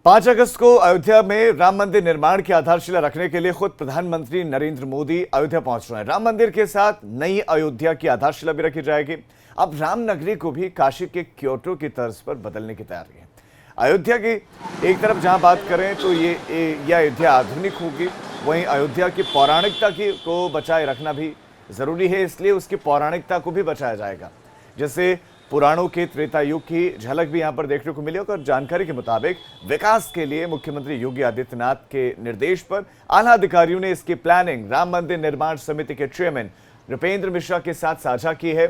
5 अगस्त को अयोध्या में राम मंदिर निर्माण की आधारशिला रखने के लिए खुद प्रधानमंत्री नरेंद्र मोदी अयोध्या पहुंच रहे हैं। राम मंदिर के साथ नई अयोध्या की आधारशिला भी रखी जाएगी। अब राम नगरी को भी काशी के क्योटो की तर्ज पर बदलने की तैयारी है। अयोध्या की एक तरफ जहां बात करें तो ये अयोध्या आधुनिक होगी, वहीं अयोध्या की पौराणिकता को बचाए रखना भी जरूरी है, इसलिए उसकी पौराणिकता को भी बचाया जाएगा। जैसे पुराणों के त्रेता युग की झलक भी यहां पर देखने को मिली और जानकारी के मुताबिक विकास के लिए मुख्यमंत्री योगी आदित्यनाथ के निर्देश पर आला अधिकारियों ने इसकी प्लानिंग राम मंदिर निर्माण समिति के चेयरमैन नृपेंद्र मिश्रा के साथ साझा की है।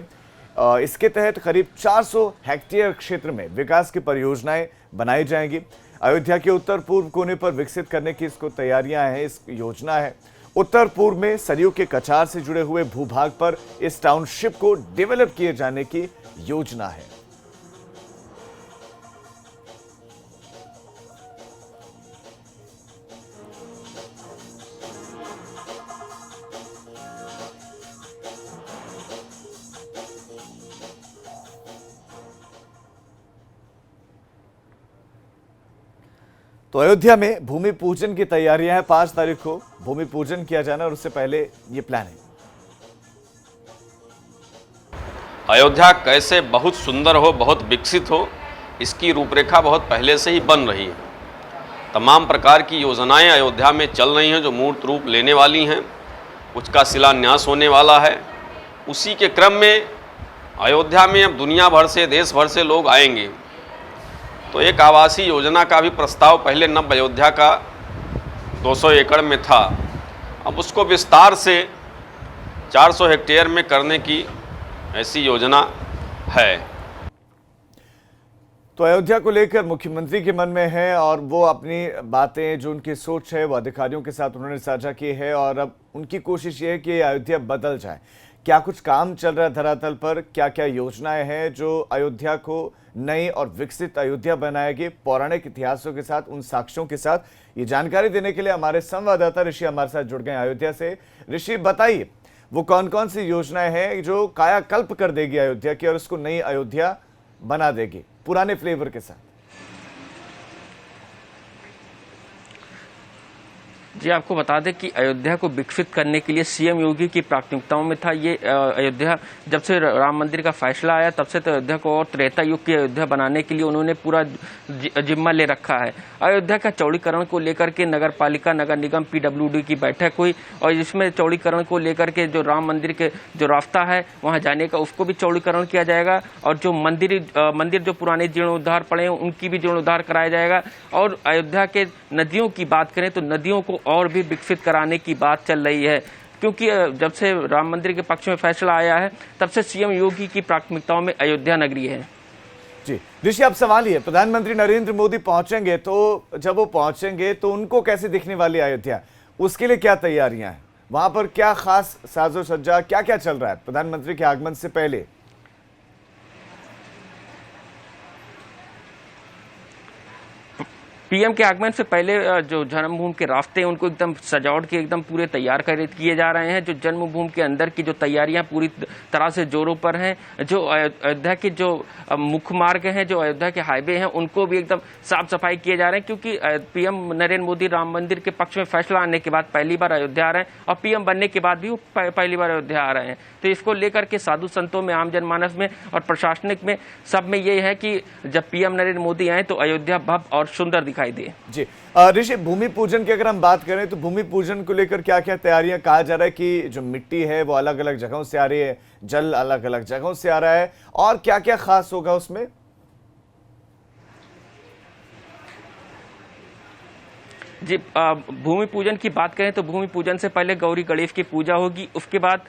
इसके तहत करीब 400 हेक्टेयर क्षेत्र में विकास की परियोजनाएं बनाई जाएंगी। अयोध्या के उत्तर पूर्व कोने पर विकसित करने की इसको तैयारियां हैं, इस योजना है। उत्तर पूर्व में सरयू के कछार से जुड़े हुए भूभाग पर इस टाउनशिप को डेवलप किए जाने की योजना है। तो अयोध्या में भूमि पूजन की तैयारियां हैं। 5 तारीख को भूमि पूजन किया जाना और उससे पहले ये प्लान है। अयोध्या कैसे बहुत सुंदर हो, बहुत विकसित हो, इसकी रूपरेखा बहुत पहले से ही बन रही है। तमाम प्रकार की योजनाएं अयोध्या में चल रही हैं जो मूर्त रूप लेने वाली हैं। कुछ का शिलान्यास होने वाला है। उसी के क्रम में अयोध्या में अब दुनिया भर से, देश भर से लोग आएंगे। तो एक आवासीय योजना का भी प्रस्ताव पहले नव अयोध्या का 200 एकड़ में था, अब उसको विस्तार से 400 हेक्टेयर में करने की ऐसी योजना है। तो अयोध्या को लेकर मुख्यमंत्री के मन में है और वो अपनी बातें, जो उनकी सोच है, वो अधिकारियों के साथ उन्होंने साझा की है और अब उनकी कोशिश ये है कि अयोध्या बदल जाए। क्या कुछ काम चल रहा है धरातल पर, क्या क्या योजनाएं हैं जो अयोध्या को नई और विकसित अयोध्या बनाएगी, पौराणिक इतिहासों के साथ, उन साक्ष्यों के साथ, ये जानकारी देने के लिए हमारे संवाददाता ऋषि हमारे साथ जुड़ गए अयोध्या से। ऋषि, बताइए वो कौन कौन सी योजनाएं हैं जो कायाकल्प कर देगी अयोध्या की और उसको नई अयोध्या बना देगी पुराने फ्लेवर के साथ। जी, आपको बता दें कि अयोध्या को विकसित करने के लिए सीएम योगी की प्राथमिकताओं में था ये अयोध्या। जब से राम मंदिर का फैसला आया तब से तो अयोध्या को और त्रेता युग की अयोध्या बनाने के लिए उन्होंने पूरा जिम्मा ले रखा है। अयोध्या का चौड़ीकरण को लेकर के नगर पालिका, नगर निगम, पीडब्ल्यूडी की बैठक हुई और इसमें चौड़ीकरण को लेकर के जो राम मंदिर के जो रास्ता है वहाँ जाने का, उसको भी चौड़ीकरण किया जाएगा और जो मंदिर जो पुराने जीर्णोद्धार पड़े हैं उनकी भी जीर्णोद्धार कराया जाएगा। और अयोध्या के नदियों की बात करें तो नदियों को और भी विकसित कराने की बात चल रही है, क्योंकि जब से राम मंदिर के पक्ष में फैसला आया है तब से सीएम योगी की प्राथमिकताओं में अयोध्या नगरी है। जी ऋषि, अब सवाल ही है, प्रधानमंत्री नरेंद्र मोदी पहुंचेंगे तो जब वो पहुंचेंगे तो उनको कैसे दिखने वाली अयोध्या, उसके लिए क्या तैयारियां हैं, वहां पर क्या खास साजो सज्जा, क्या क्या चल रहा है प्रधानमंत्री के आगमन से पहले? पीएम के आगमन से पहले जो जन्मभूमि के रास्ते हैं उनको एकदम सजावट के एकदम पूरे तैयार किए जा रहे हैं। जो जन्मभूमि के अंदर की जो तैयारियां पूरी तरह से जोरों पर हैं। जो अयोध्या के जो मुख्य मार्ग हैं, जो अयोध्या के हाईवे हैं, उनको भी एकदम साफ सफाई किए जा रहे हैं, क्योंकि पीएम नरेंद्र मोदी राम मंदिर के पक्ष में फैसला आने के बाद पहली बार अयोध्या आ रहे हैं और पीएम बनने के बाद भी वो पहली बार अयोध्या आ रहे हैं। तो इसको लेकर के साधु संतों में, आम जनमानस में और प्रशासनिक में, सब में ये है कि जब पीएम नरेंद्र मोदी आए तो अयोध्या भव्य और सुंदर दिखाई दे। जी ऋषि, भूमि पूजन की अगर हम बात करें तो भूमि पूजन को लेकर क्या क्या तैयारियां, कहा जा रहा है कि जो मिट्टी है वो अलग अलग जगहों से आ रही है, जल अलग अलग जगहों से आ रहा है, और क्या क्या खास होगा उसमें? जी, भूमि पूजन की बात करें तो भूमि पूजन से पहले गौरी गणेश की पूजा होगी, उसके बाद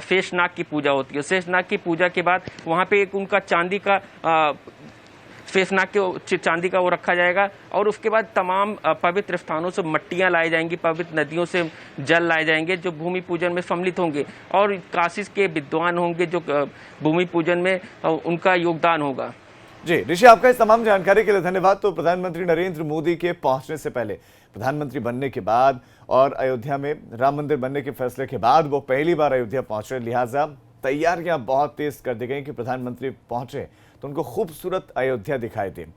शेषनाग की पूजा होती है। शेषनाग की पूजा के बाद वहाँ पे एक उनका चांदी का शेषनाग के चांदी का वो रखा जाएगा और उसके बाद तमाम पवित्र स्थानों से मट्टियाँ लाई जाएंगी, पवित्र नदियों से जल लाए जाएंगे जो भूमि पूजन में सम्मिलित होंगे और काशी के विद्वान होंगे जो भूमि पूजन में उनका योगदान होगा। जी ऋषि, आपका इस तमाम जानकारी के लिए धन्यवाद। तो प्रधानमंत्री नरेंद्र मोदी के पहुंचने से पहले, प्रधानमंत्री बनने के बाद और अयोध्या में राम मंदिर बनने के फैसले के बाद वो पहली बार अयोध्या पहुंचे, लिहाजा तैयारियां बहुत तेज कर दी गई कि प्रधानमंत्री पहुंचे तो उनको खूबसूरत अयोध्या दिखाई दे।